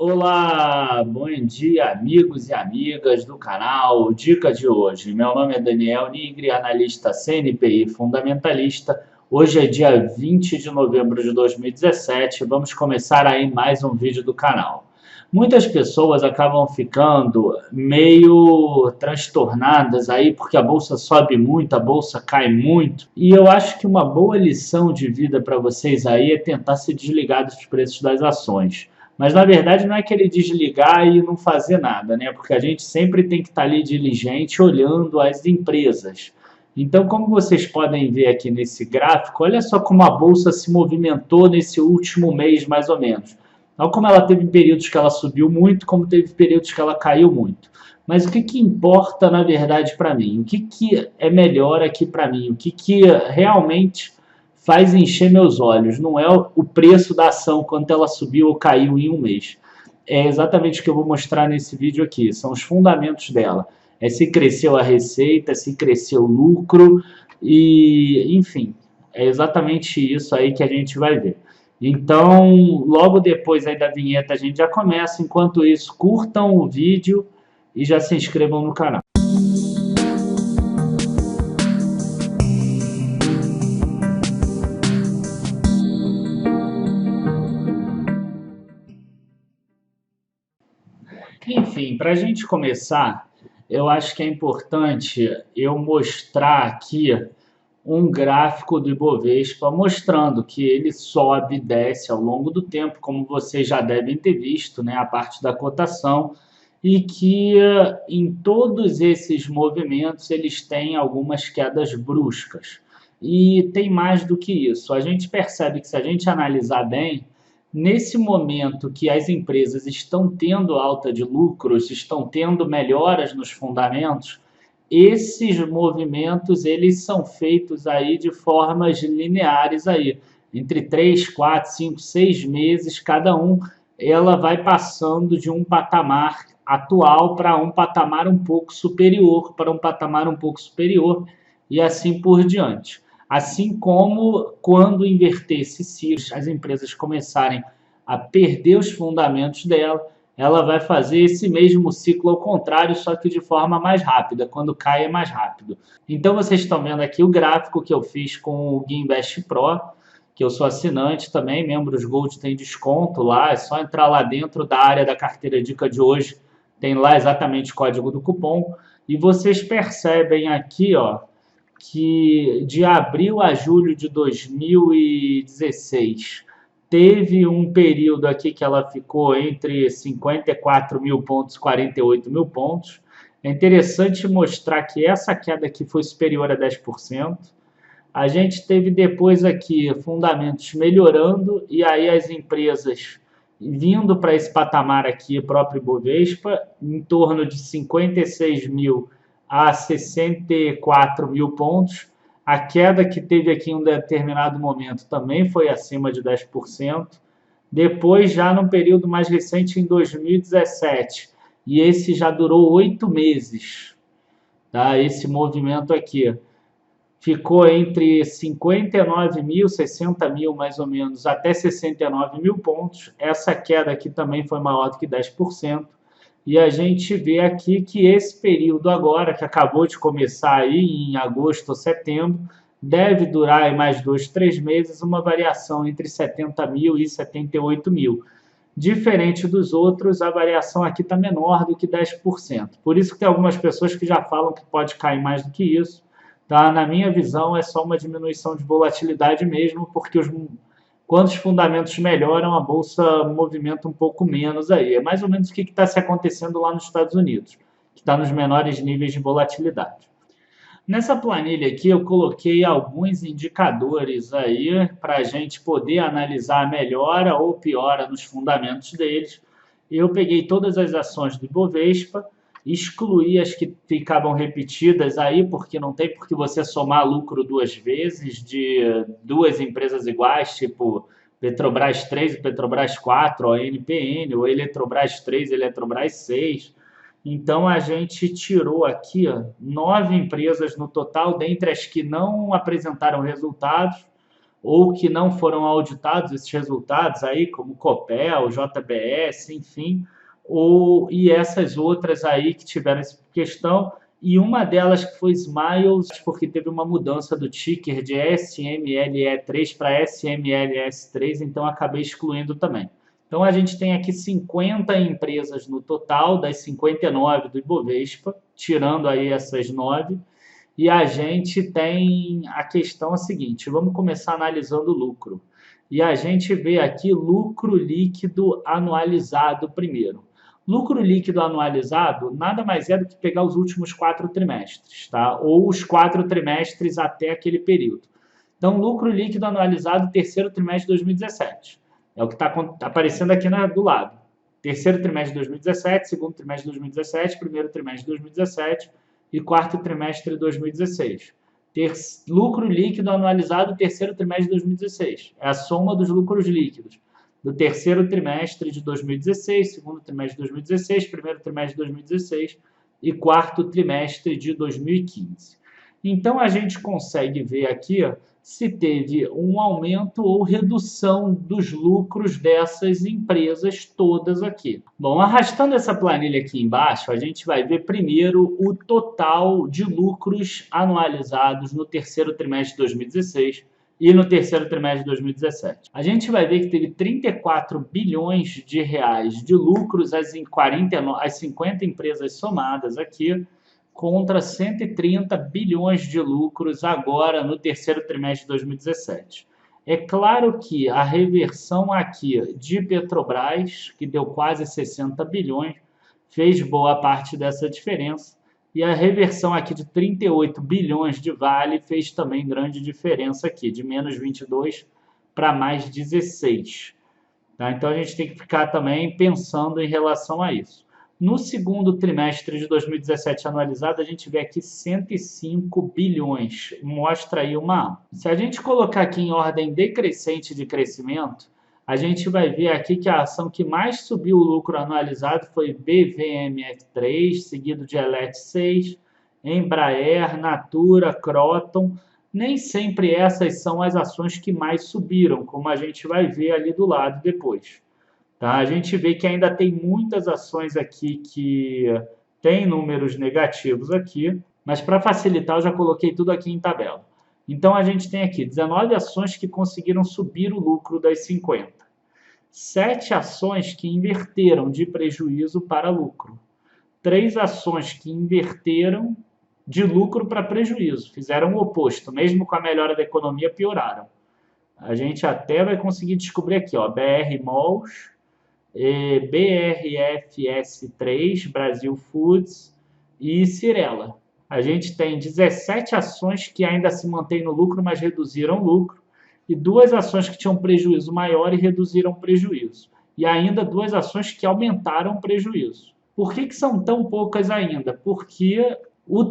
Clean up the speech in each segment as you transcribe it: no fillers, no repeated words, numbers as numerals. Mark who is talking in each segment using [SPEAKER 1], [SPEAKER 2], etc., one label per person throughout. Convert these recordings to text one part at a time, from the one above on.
[SPEAKER 1] Olá, bom dia, amigos e amigas do canal Dica de hoje. Meu nome é Daniel Nigri, analista CNPI fundamentalista. Hoje é dia 20 de novembro de 2017. Vamos começar aí mais um vídeo do canal. Muitas pessoas acabam ficando meio transtornadas aí porque a bolsa sobe muito, a bolsa cai muito. E eu acho que uma boa lição de vida para vocês aí é tentar se desligar dos preços das ações. Mas na verdade não é aquele desligar e não fazer nada, né? Porque a gente sempre tem que estar ali diligente olhando as empresas. Então, como vocês podem ver aqui nesse gráfico, olha só como a bolsa se movimentou nesse último mês, mais ou menos. Não como ela teve períodos que ela subiu muito, como teve períodos que ela caiu muito. Mas o que, que importa, na verdade, para mim? O que, que é melhor aqui para mim? O que, que realmente faz encher meus olhos? Não é o preço da ação, quanto ela subiu ou caiu em um mês. É exatamente o que eu vou mostrar nesse vídeo aqui. São os fundamentos dela. É se cresceu a receita, se cresceu o lucro e, enfim, é exatamente isso aí que a gente vai ver. Então, logo depois aí da vinheta a gente já começa. Enquanto isso, curtam o vídeo e já se inscrevam no canal. Enfim, para a gente começar, eu acho que é importante eu mostrar aqui um gráfico do Ibovespa mostrando que ele sobe e desce ao longo do tempo, como vocês já devem ter visto, né, a parte da cotação, e que em todos esses movimentos eles têm algumas quedas bruscas. E tem mais do que isso. A gente percebe que se a gente analisar bem, nesse momento que as empresas estão tendo alta de lucros, estão tendo melhoras nos fundamentos, esses movimentos eles são feitos aí de formas lineares aí, entre 3, 4, 5, 6 meses cada um, ela vai passando de um patamar atual para um patamar um pouco superior, para um patamar um pouco superior e assim por diante. Assim como quando inverter esse ciclo, as empresas começarem a perder os fundamentos dela, ela vai fazer esse mesmo ciclo ao contrário, só que de forma mais rápida. Quando cai, é mais rápido. Então, vocês estão vendo aqui o gráfico que eu fiz com o Guinvest Pro, que eu sou assinante também, membros Gold tem desconto lá, é só entrar lá dentro da área da carteira dica de hoje, tem lá exatamente o código do cupom, e vocês percebem aqui, ó, que de abril a julho de 2016 teve um período aqui que ela ficou entre 54 mil pontos e 48 mil pontos. É interessante mostrar que essa queda aqui foi superior a 10%. A gente teve depois aqui fundamentos melhorando e aí as empresas vindo para esse patamar aqui, próprio Ibovespa, em torno de 56 mil a 64 mil pontos. A queda que teve aqui em um determinado momento também foi acima de 10%. Depois, já num período mais recente, em 2017, e esse já durou 8 meses, tá? Esse movimento aqui ficou entre 59 mil, 60 mil mais ou menos, até 69 mil pontos. Essa queda aqui também foi maior do que 10%. E a gente vê aqui que esse período agora, que acabou de começar aí em agosto ou setembro, deve durar mais 2, 3 meses, uma variação entre 70 mil e 78 mil. Diferente dos outros, a variação aqui está menor do que 10%. Por isso que tem algumas pessoas que já falam que pode cair mais do que isso. Tá? Na minha visão, é só uma diminuição de volatilidade mesmo, porque quando os fundamentos melhoram, a bolsa movimenta um pouco menos aí. É mais ou menos o que está se acontecendo lá nos Estados Unidos, que está nos menores níveis de volatilidade. Nessa planilha aqui eu coloquei alguns indicadores aí para a gente poder analisar a melhora ou piora nos fundamentos deles. Eu peguei todas as ações do Ibovespa, excluí as que ficavam repetidas aí, porque não tem por que você somar lucro duas vezes de duas empresas iguais, tipo Petrobras 3 e Petrobras 4, ou NPN, ou Eletrobras 3 e Eletrobras 6. Então a gente tirou aqui 9 empresas no total, dentre as que não apresentaram resultados, ou que não foram auditados esses resultados aí, como Copel, JBS, enfim, e essas outras aí que tiveram essa questão, e uma delas que foi Smiles, porque teve uma mudança do ticker de SMLE3 para SMLS3, então acabei excluindo também. Então a gente tem aqui 50 empresas no total, das 59 do Ibovespa, tirando aí essas 9, e a gente tem a questão seguinte, vamos começar analisando o lucro. E a gente vê aqui lucro líquido anualizado primeiro. Lucro líquido anualizado nada mais é do que pegar os últimos 4 trimestres, tá? Ou os 4 trimestres até aquele período. Então, lucro líquido anualizado terceiro trimestre de 2017. É o que está aparecendo aqui do lado. Terceiro trimestre de 2017, segundo trimestre de 2017, primeiro trimestre de 2017 e quarto trimestre de 2016. Lucro líquido anualizado terceiro trimestre de 2016. É a soma dos lucros líquidos do terceiro trimestre de 2016, segundo trimestre de 2016, primeiro trimestre de 2016 e quarto trimestre de 2015. Então, a gente consegue ver aqui se teve um aumento ou redução dos lucros dessas empresas todas aqui. Bom, arrastando essa planilha aqui embaixo, a gente vai ver primeiro o total de lucros anualizados no terceiro trimestre de 2016 e no terceiro trimestre de 2017. A gente vai ver que teve 34 bilhões de reais de lucros as 50 empresas somadas aqui, contra 130 bilhões de lucros agora no terceiro trimestre de 2017. É claro que a reversão aqui de Petrobras, que deu quase 60 bilhões, fez boa parte dessa diferença, e a reversão aqui de 38 bilhões de Vale fez também grande diferença aqui, de menos 22 para mais 16. Tá? Então a gente tem que ficar também pensando em relação a isso. No segundo trimestre de 2017 anualizado, a gente vê aqui 105 bilhões. Mostra aí uma. Se a gente colocar aqui em ordem decrescente de crescimento, a gente vai ver aqui que a ação que mais subiu o lucro anualizado foi BVMF3, seguido de Elet 6, Embraer, Natura, Croton. Nem sempre essas são as ações que mais subiram, como a gente vai ver ali do lado depois. Tá? A gente vê que ainda tem muitas ações aqui que têm números negativos aqui, mas para facilitar eu já coloquei tudo aqui em tabela. Então a gente tem aqui 19 ações que conseguiram subir o lucro das 50. 7 ações que inverteram de prejuízo para lucro. 3 ações que inverteram de lucro para prejuízo, fizeram o oposto, mesmo com a melhora da economia, pioraram. A gente até vai conseguir descobrir aqui, ó, BR Malls, BRFS3, Brasil Foods e Cirela. A gente tem 17 ações que ainda se mantêm no lucro, mas reduziram o lucro, e 2 ações que tinham prejuízo maior e reduziram o prejuízo. E ainda 2 ações que aumentaram o prejuízo. Por que são tão poucas ainda? Porque o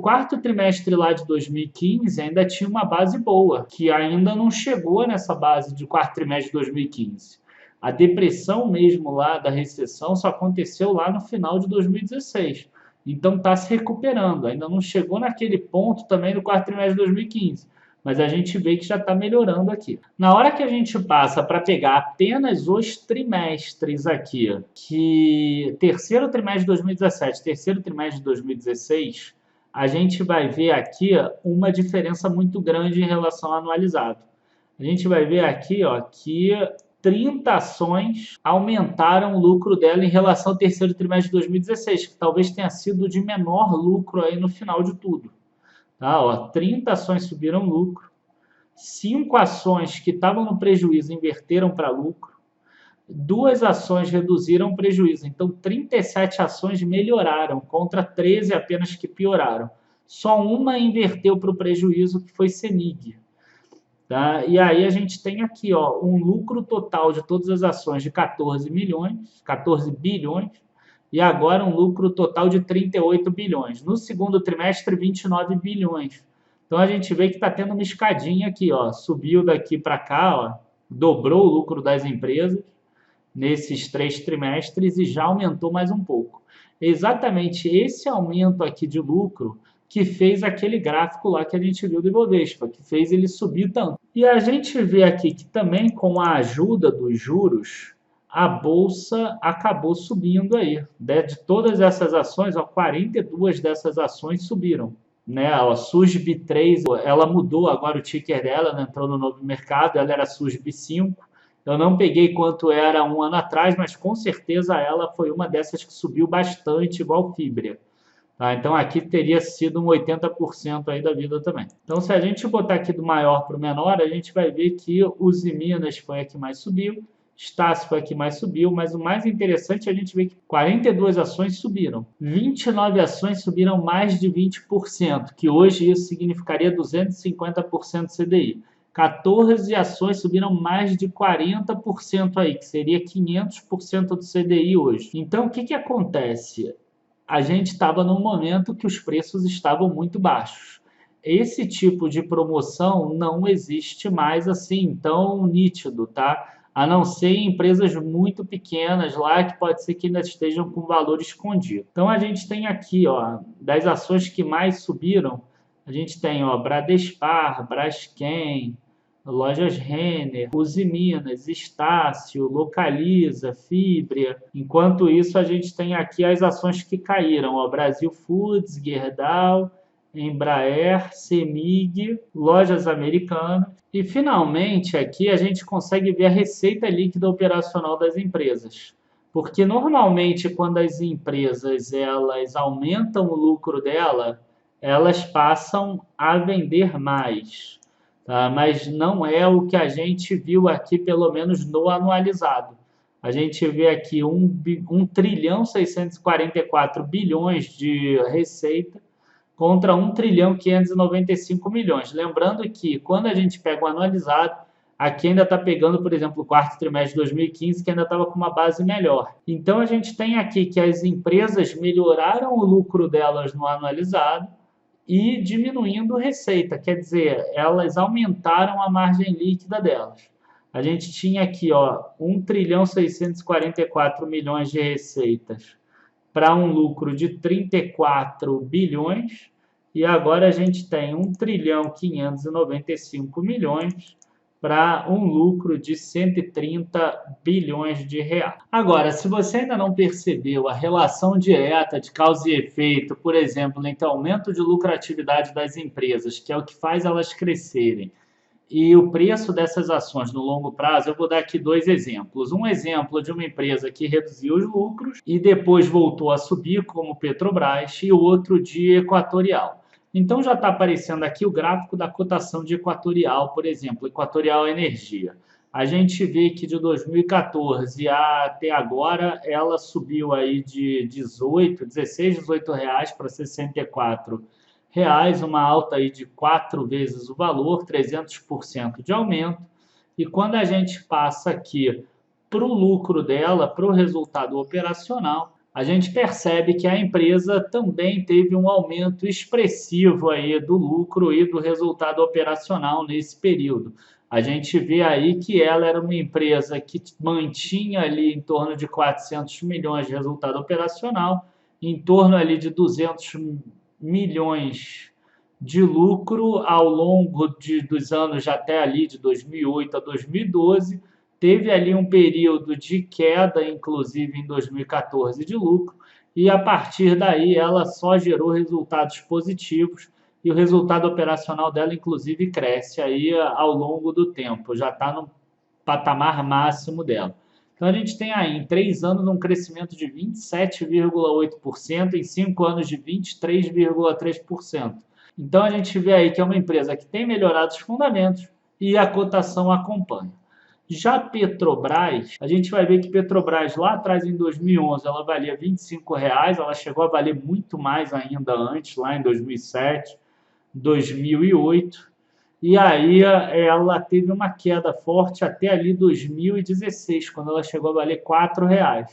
[SPEAKER 1] quarto trimestre lá de 2015 ainda tinha uma base boa, que ainda não chegou nessa base de quarto trimestre de 2015. A depressão mesmo lá da recessão só aconteceu lá no final de 2016. Então está se recuperando. Ainda não chegou naquele ponto também no quarto trimestre de 2015. Mas a gente vê que já está melhorando aqui. Na hora que a gente passa para pegar apenas os trimestres aqui, que terceiro trimestre de 2017, terceiro trimestre de 2016, a gente vai ver aqui uma diferença muito grande em relação ao anualizado. A gente vai ver aqui que 30 ações aumentaram o lucro dela em relação ao terceiro trimestre de 2016, que talvez tenha sido de menor lucro aí no final de tudo. Tá, 30 ações subiram lucro, 5 ações que estavam no prejuízo inverteram para lucro, 2 ações reduziram prejuízo. Então, 37 ações melhoraram, contra 13 apenas que pioraram. Só uma inverteu para o prejuízo, que foi Semig. Tá? E aí a gente tem aqui um lucro total de todas as ações de 14 bilhões, e agora um lucro total de 38 bilhões. No segundo trimestre, 29 bilhões. Então a gente vê que está tendo uma escadinha aqui, subiu daqui para cá, dobrou o lucro das empresas nesses 3 trimestres e já aumentou mais um pouco. Exatamente esse aumento aqui de lucro que fez aquele gráfico lá que a gente viu do Ibovespa, que fez ele subir tanto. E a gente vê aqui que também com a ajuda dos juros, a bolsa acabou subindo aí. De todas essas ações, ó, 42 dessas ações subiram. Né? A SUSB3, ela mudou agora o ticker dela, ela entrou no novo mercado, ela era SUSB5. Eu não peguei quanto era um ano atrás, mas com certeza ela foi uma dessas que subiu bastante, igual Fibria. Tá? Então aqui teria sido um 80% aí da vida também. Então se a gente botar aqui do maior para o menor, a gente vai ver que Uzi Minas foi a que mais subiu, Estácio foi a que mais subiu, mas o mais interessante é a gente ver que 42 ações subiram. 29 ações subiram mais de 20%, que hoje isso significaria 250% CDI. 14 ações subiram mais de 40% aí, que seria 500% do CDI hoje. Então o que acontece? A gente estava num momento que os preços estavam muito baixos. Esse tipo de promoção não existe mais assim tão nítido, tá? A não ser em empresas muito pequenas lá que pode ser que ainda estejam com valor escondido. Então a gente tem aqui, ó, das ações que mais subiram, a gente tem, ó, Bradespar, Braskem, Lojas Renner, Uzi Minas, Estácio, Localiza, Fibria. Enquanto isso, a gente tem aqui as ações que caíram, ó, Brasil Foods, Gerdau, Embraer, Semig, Lojas Americanas. E, finalmente, aqui a gente consegue ver a receita líquida operacional das empresas. Porque, normalmente, quando as empresas elas aumentam o lucro dela, elas passam a vender mais. Tá? Mas não é o que a gente viu aqui, pelo menos no anualizado. A gente vê aqui 1 trilhão 644 bilhões de receita contra 1 trilhão 595 milhões. Lembrando que quando a gente pega o anualizado, aqui ainda está pegando, por exemplo, o quarto trimestre de 2015, que ainda estava com uma base melhor. Então a gente tem aqui que as empresas melhoraram o lucro delas no anualizado e diminuindo receita, quer dizer, elas aumentaram a margem líquida delas. A gente tinha aqui, ó, 1 trilhão 644 milhões de receitas para um lucro de 34 bilhões, e agora a gente tem 1 trilhão 595 milhões para um lucro de 130 bilhões de reais. Agora, se você ainda não percebeu a relação direta de causa e efeito, por exemplo, entre aumento de lucratividade das empresas, que é o que faz elas crescerem, e o preço dessas ações no longo prazo, eu vou dar aqui dois exemplos. Um exemplo de uma empresa que reduziu os lucros e depois voltou a subir, como Petrobras, e o outro de Equatorial. Então já está aparecendo aqui o gráfico da cotação de Equatorial, por exemplo, Equatorial Energia. A gente vê que de 2014 até agora ela subiu aí de 16, 18 reais para 64 reais, uma alta aí de 4 vezes o valor, 300% de aumento. E quando a gente passa aqui para o lucro dela, para o resultado operacional, a gente percebe que a empresa também teve um aumento expressivo aí do lucro e do resultado operacional nesse período. A gente vê aí que ela era uma empresa que mantinha ali em torno de 400 milhões de resultado operacional, em torno ali de 200 milhões de lucro ao longo dos anos até ali de 2008 a 2012. Teve ali um período de queda, inclusive em 2014, de lucro, e a partir daí ela só gerou resultados positivos e o resultado operacional dela, inclusive, cresce aí ao longo do tempo, já está no patamar máximo dela. Então a gente tem aí em 3 anos um crescimento de 27,8%, em 5 anos de 23,3%. Então a gente vê aí que é uma empresa que tem melhorado os fundamentos e a cotação acompanha. Já Petrobras, a gente vai ver que Petrobras lá atrás, em 2011, ela valia R$ 25, ela chegou a valer muito mais ainda antes, lá em 2007, 2008, e aí ela teve uma queda forte até ali 2016, quando ela chegou a valer R$ 4,00.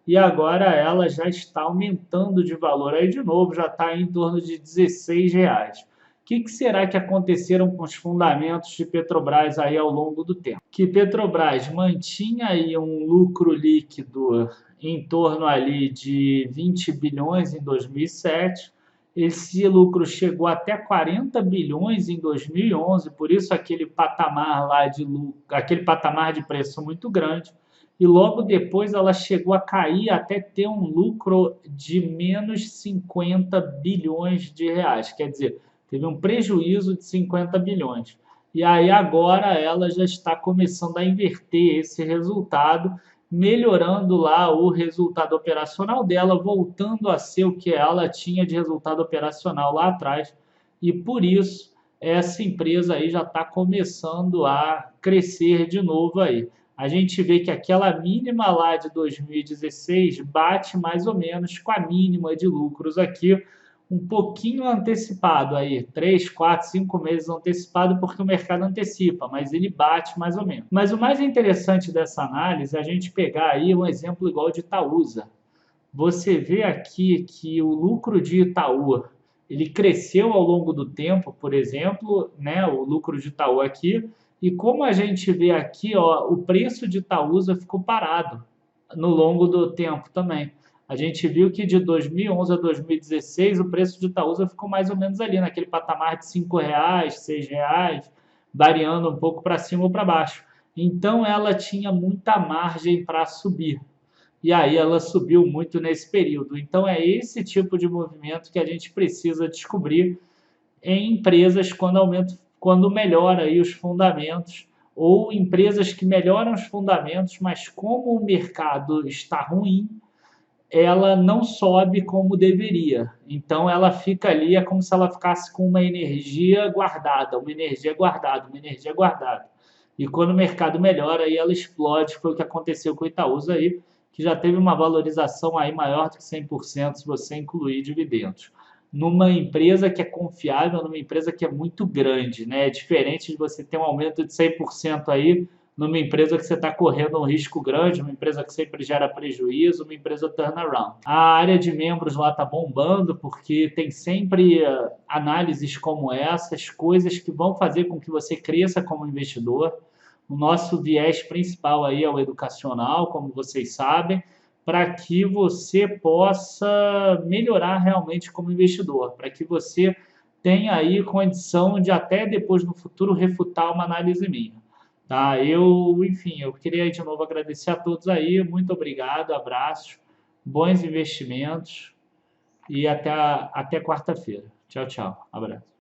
[SPEAKER 1] E agora ela já está aumentando de valor aí de novo, já está em torno de R$ 16,00. O que será que aconteceram com os fundamentos de Petrobras aí ao longo do tempo? Que Petrobras mantinha aí um lucro líquido em torno ali de 20 bilhões em 2007 Esse lucro chegou até 40 bilhões em 2011, por isso aquele patamar lá de lucro, aquele patamar de preço muito grande. E logo depois ela chegou a cair até ter um lucro de menos 50 bilhões de reais. Quer dizer, teve um prejuízo de 50 bilhões. E aí agora ela já está começando a inverter esse resultado, melhorando lá o resultado operacional dela, voltando a ser o que ela tinha de resultado operacional lá atrás. E por isso essa empresa aí já está começando a crescer de novo aí. A gente vê que aquela mínima lá de 2016 bate mais ou menos com a mínima de lucros aqui, um pouquinho antecipado aí, 3, 4, 5 meses antecipado, porque o mercado antecipa, mas ele bate mais ou menos. Mas o mais interessante dessa análise é a gente pegar aí um exemplo igual de Itaúsa. Você vê aqui que o lucro de Itaú, ele cresceu ao longo do tempo, por exemplo, né, o lucro de Itaú aqui, e como a gente vê aqui, ó, o preço de Itaúsa ficou parado no longo do tempo também. A gente viu que de 2011 a 2016 o preço de Itaúsa ficou mais ou menos ali, naquele patamar de R$ 5, R$ 6, variando um pouco para cima ou para baixo. Então ela tinha muita margem para subir. E aí ela subiu muito nesse período. Então é esse tipo de movimento que a gente precisa descobrir em empresas quando melhora aí os fundamentos, ou empresas que melhoram os fundamentos, mas como o mercado está ruim, ela não sobe como deveria. Então ela fica ali, é como se ela ficasse com uma energia guardada, uma energia guardada, uma energia guardada. E quando o mercado melhora, aí ela explode, foi o que aconteceu com o Itaúsa aí, que já teve uma valorização aí maior do que 100% se você incluir dividendos. Numa empresa que é confiável, numa empresa que é muito grande, né? É diferente de você ter um aumento de 100% aí numa empresa que você está correndo um risco grande, uma empresa que sempre gera prejuízo, uma empresa turnaround. A área de membros lá está bombando porque tem sempre análises como essas, coisas que vão fazer com que você cresça como investidor. O nosso viés principal aí é o educacional, como vocês sabem, para que você possa melhorar realmente como investidor, para que você tenha aí condição de até depois no futuro refutar uma análise minha. Tá? Enfim, eu queria de novo agradecer a todos aí, muito obrigado, abraços, bons investimentos e até quarta-feira. Tchau, tchau, abraço.